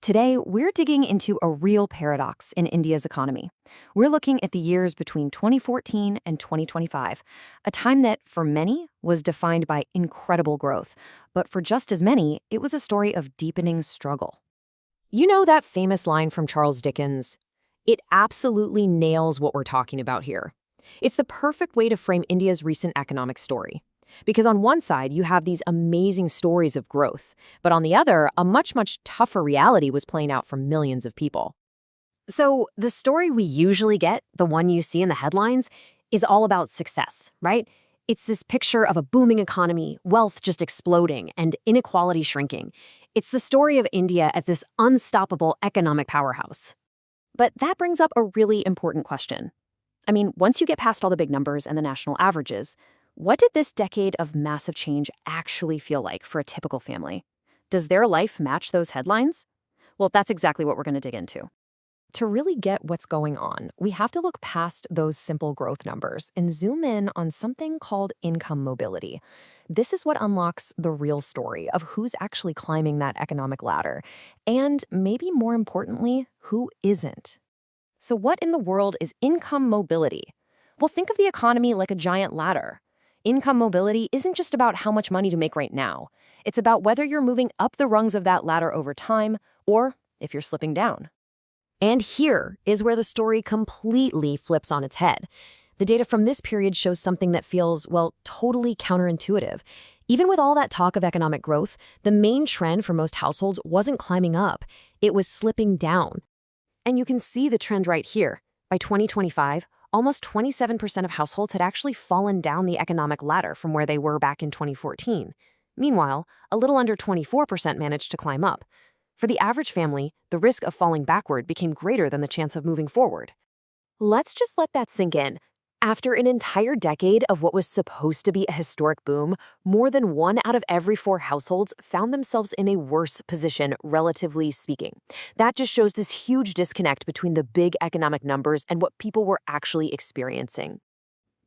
Today, we're digging into a real paradox in India's economy. We're looking at the years between 2014 and 2025, a time that, for many, was defined by incredible growth. But for just as many, it was a story of deepening struggle. You know that famous line from Charles Dickens? It absolutely nails what we're talking about here. It's the perfect way to frame India's recent economic story. Because on one side, you have these amazing stories of growth, but on the other, a much tougher reality was playing out for millions of people. So the story we usually get, the one you see in the headlines, is all about success, right? It's this picture of a booming economy, wealth just exploding, and inequality shrinking. It's the story of India as this unstoppable economic powerhouse. But that brings up a really important question. I mean, once you get past all the big numbers and the national averages, what did this decade of massive change actually feel like for a typical family? Does their life match those headlines? Well, that's exactly what we're going to dig into. To really get what's going on, we have to look past those simple growth numbers and zoom in on something called income mobility. This is what unlocks the real story of who's actually climbing that economic ladder, and maybe more importantly, who isn't. So what in the world is income mobility? Well, think of the economy like a giant ladder. Income mobility isn't just about how much money to make right now. It's about whether you're moving up the rungs of that ladder over time or if you're slipping down. And here is where the story completely flips on its head. The data from this period shows something that feels, well, totally counterintuitive. Even with all that talk of economic growth, the main trend for most households wasn't climbing up. It was slipping down. And you can see the trend right here. By 2025, almost 27% of households had actually fallen down the economic ladder from where they were back in 2014. Meanwhile, a little under 24% managed to climb up. For the average family, the risk of falling backward became greater than the chance of moving forward. Let's just let that sink in. After an entire decade of what was supposed to be a historic boom, more than 1 out of every 4 households found themselves in a worse position, relatively speaking. That just shows this huge disconnect between the big economic numbers and what people were actually experiencing.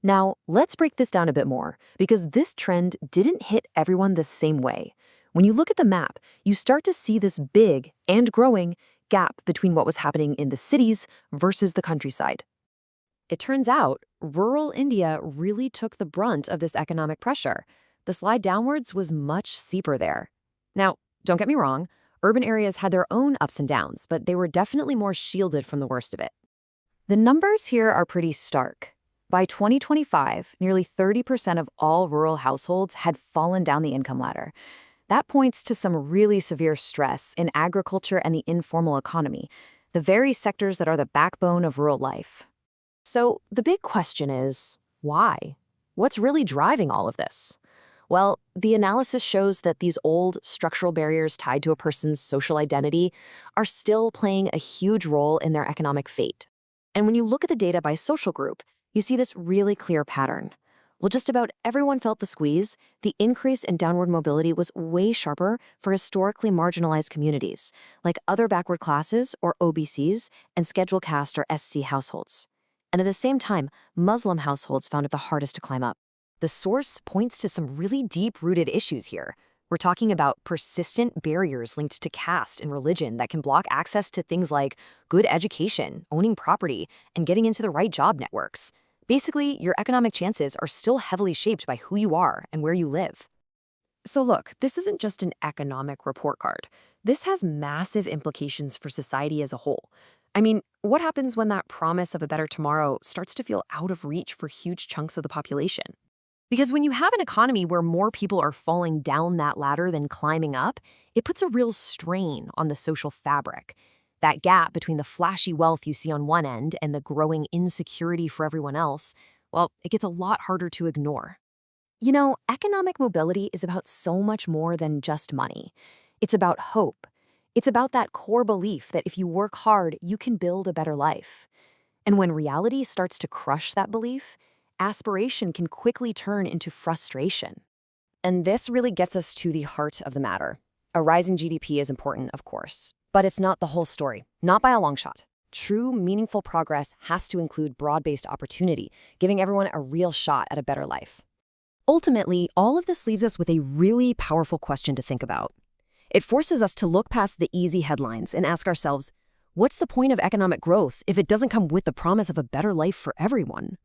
Now, let's break this down a bit more, because this trend didn't hit everyone the same way. When you look at the map, you start to see this big and growing gap between what was happening in the cities versus the countryside. It turns out, rural India really took the brunt of this economic pressure. The slide downwards was much steeper there. Now, don't get me wrong, urban areas had their own ups and downs, but they were definitely more shielded from the worst of it. The numbers here are pretty stark. By 2025, nearly 30% of all rural households had fallen down the income ladder. That points to some really severe stress in agriculture and the informal economy, the very sectors that are the backbone of rural life. So the big question is, why? What's really driving all of this? Well, the analysis shows that these old structural barriers tied to a person's social identity are still playing a huge role in their economic fate. And when you look at the data by social group, you see this really clear pattern. While just about everyone felt the squeeze, the increase in downward mobility was way sharper for historically marginalized communities, like other backward classes or OBCs and scheduled caste or SC households. And at the same time, Muslim households found it the hardest to climb up. The source points to some really deep-rooted issues here. We're talking about persistent barriers linked to caste and religion that can block access to things like good education, owning property, and getting into the right job networks. Basically, your economic chances are still heavily shaped by who you are and where you live. So look, this isn't just an economic report card. This has massive implications for society as a whole. I mean, what happens when that promise of a better tomorrow starts to feel out of reach for huge chunks of the population? Because when you have an economy where more people are falling down that ladder than climbing up, it puts a real strain on the social fabric. That gap between the flashy wealth you see on one end and the growing insecurity for everyone else, well, it gets a lot harder to ignore. You know, economic mobility is about so much more than just money. It's about hope. It's about that core belief that if you work hard, you can build a better life. And when reality starts to crush that belief, aspiration can quickly turn into frustration. And this really gets us to the heart of the matter. A rising GDP is important, of course, but it's not the whole story, not by a long shot. True, meaningful progress has to include broad-based opportunity, giving everyone a real shot at a better life. Ultimately, all of this leaves us with a really powerful question to think about. It forces us to look past the easy headlines and ask ourselves, what's the point of economic growth if it doesn't come with the promise of a better life for everyone?